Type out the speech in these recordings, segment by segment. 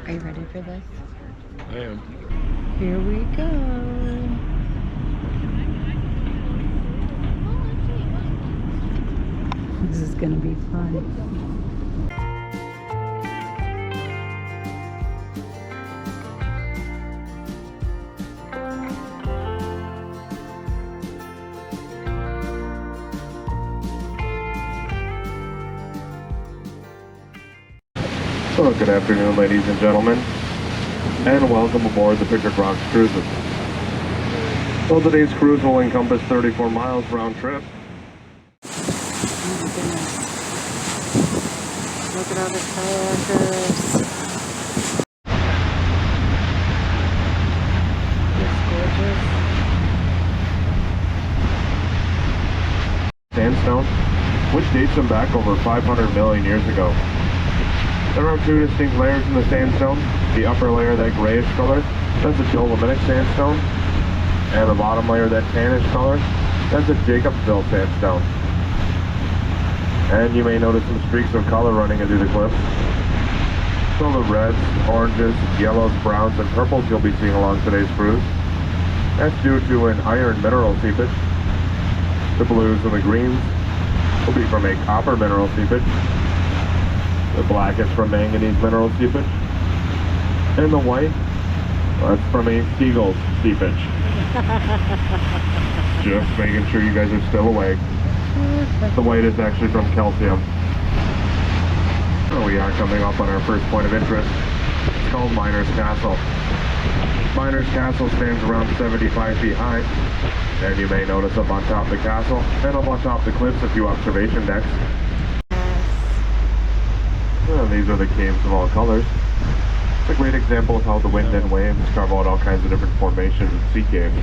Are you ready for this? I am. Here we go. This is gonna be fun. Well, good afternoon, ladies and gentlemen, and welcome aboard the Picnic Rocks Cruises. Well, today's cruise will encompass 34 miles round trip. Oh my goodness. Look at all the kayakers. It's gorgeous. Sandstone, which dates them back over 500 million years ago. There are two distinct layers in the sandstone. The upper layer, that grayish color, that's a dolomitic sandstone. And the bottom layer, that tannish color, that's a Jacobsville sandstone. And you may notice some streaks of color running into the cliffs. So the reds, oranges, yellows, browns, and purples you'll be seeing along today's cruise. That's due to an iron mineral seepage. The blues and the greens will be from a copper mineral seepage. The black is from manganese mineral seepage. And the white, well, that's from a seagull's seepage. Just making sure you guys are still awake. The white is actually from calcium. So we are coming up on our first point of interest. It's called Miner's Castle. Miner's Castle stands around 75 feet high. And you may notice up on top of the castle and up on top of the cliffs a few observation decks. And these are the caves of all colors. It's a great example of how the wind and waves carve out all kinds of different formations and sea caves.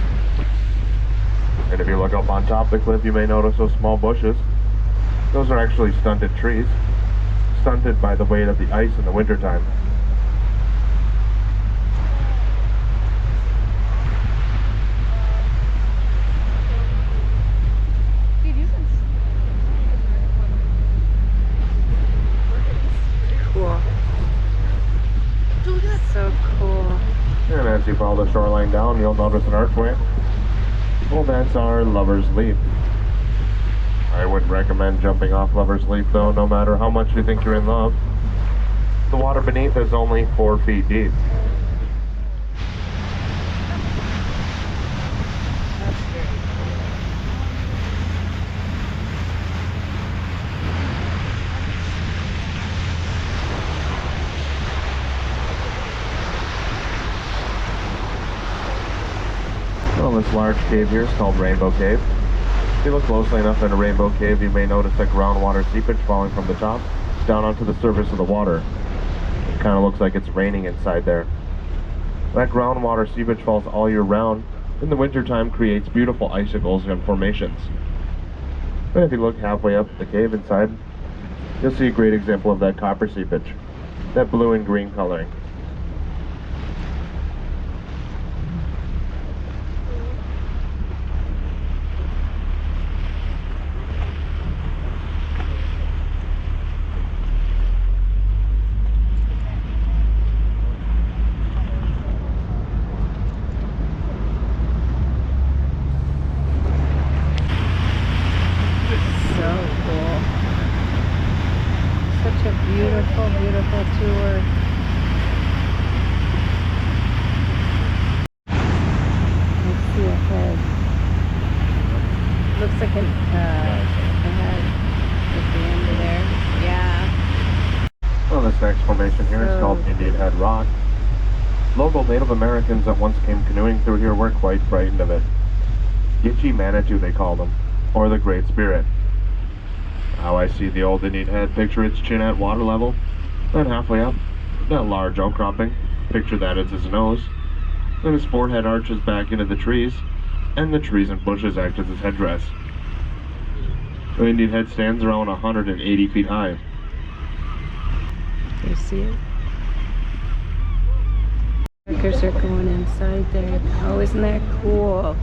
And if you look up on top of the cliff, you may notice those small bushes. Those are actually stunted trees, stunted by the weight of the ice in the wintertime. Cool. So cool. And as you follow the shoreline down, you'll notice an archway. Well, that's our Lover's Leap. I wouldn't recommend jumping off Lover's Leap, though, no matter how much you think you're in love. The water beneath is only 4 feet deep. That's very cool. Well, this large cave here is called Rainbow Cave. If you look closely enough in a Rainbow Cave, you may notice that groundwater seepage falling from the top down onto the surface of the water. It kind of looks like it's raining inside there. That groundwater seepage falls all year round. In the wintertime, creates beautiful icicles and formations. And if you look halfway up the cave inside, you'll see a great example of that copper seepage, that blue and green coloring. Such a beautiful, beautiful tour. Let's see ahead. Looks like an ahead at the end of there. Yeah. Well, this next formation here is called Indian Head Rock. Local Native Americans that once came canoeing through here were quite frightened of it. Gitche Manitou, they call them, or the Great Spirit. How I see the old Indian head, picture its chin at water level, then halfway up, that large outcropping, picture that as his nose, then his forehead arches back into the trees, and the trees and bushes act as his headdress. The Indian head stands around 180 feet high. You see it? Workers are going inside there. Oh, isn't that cool?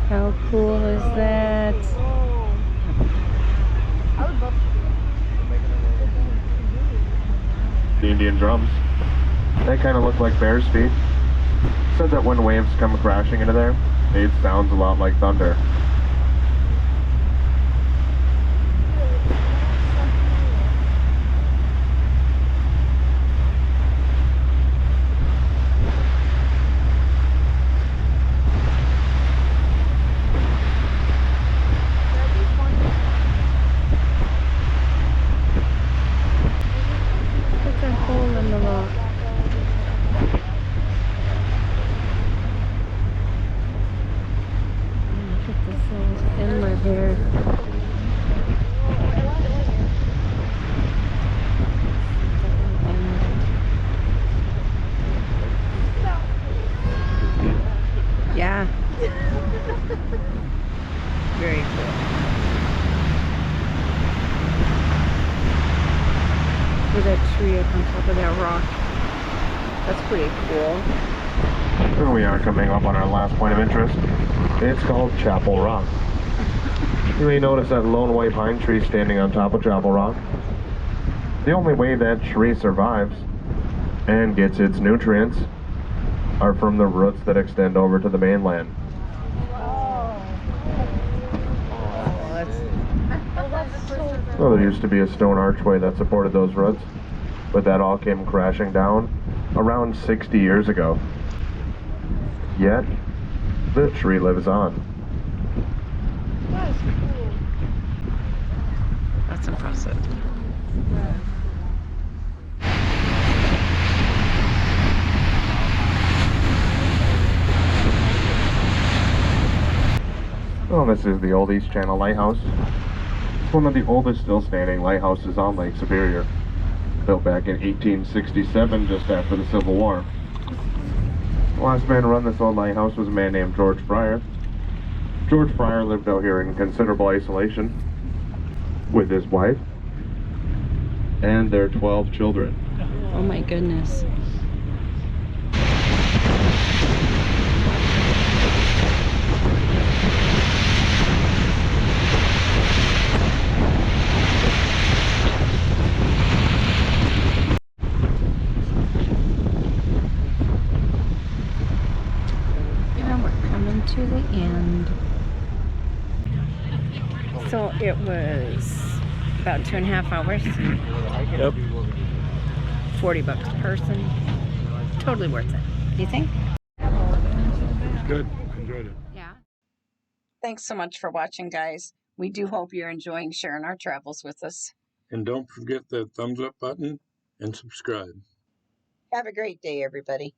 How cool is that? I would love The Indian drums. They kind of look like bear's feet. Said that when waves come crashing into there, it sounds a lot like thunder. It's a hole in the rock. Look at this little inlet here. Yeah. Very cool. Look at that tree up on top of that rock. That's pretty cool. Here we are coming up on our last point of interest. It's called Chapel Rock. You may notice that lone white pine tree standing on top of Chapel Rock. The only way that tree survives and gets its nutrients are from the roots that extend over to the mainland. Well, there used to be a stone archway that supported those roots, but that all came crashing down around 60 years ago. Yet, the tree lives on. That's cool. That's impressive. Well, this is the old East Channel Lighthouse. It's one of the oldest still standing lighthouses on Lake Superior. Built back in 1867, just after the Civil War. The last man to run this old lighthouse was a man named George Fryer. George Fryer lived out here in considerable isolation with his wife and their 12 children. Oh my goodness. And we're coming to the end. So it was about 2.5 hours. Yep. $40 a person. Totally worth it. Do you think? Good. Enjoyed it. Yeah. Thanks so much for watching, guys. We do hope you're enjoying sharing our travels with us. And don't forget that thumbs up button and subscribe. Have a great day, everybody.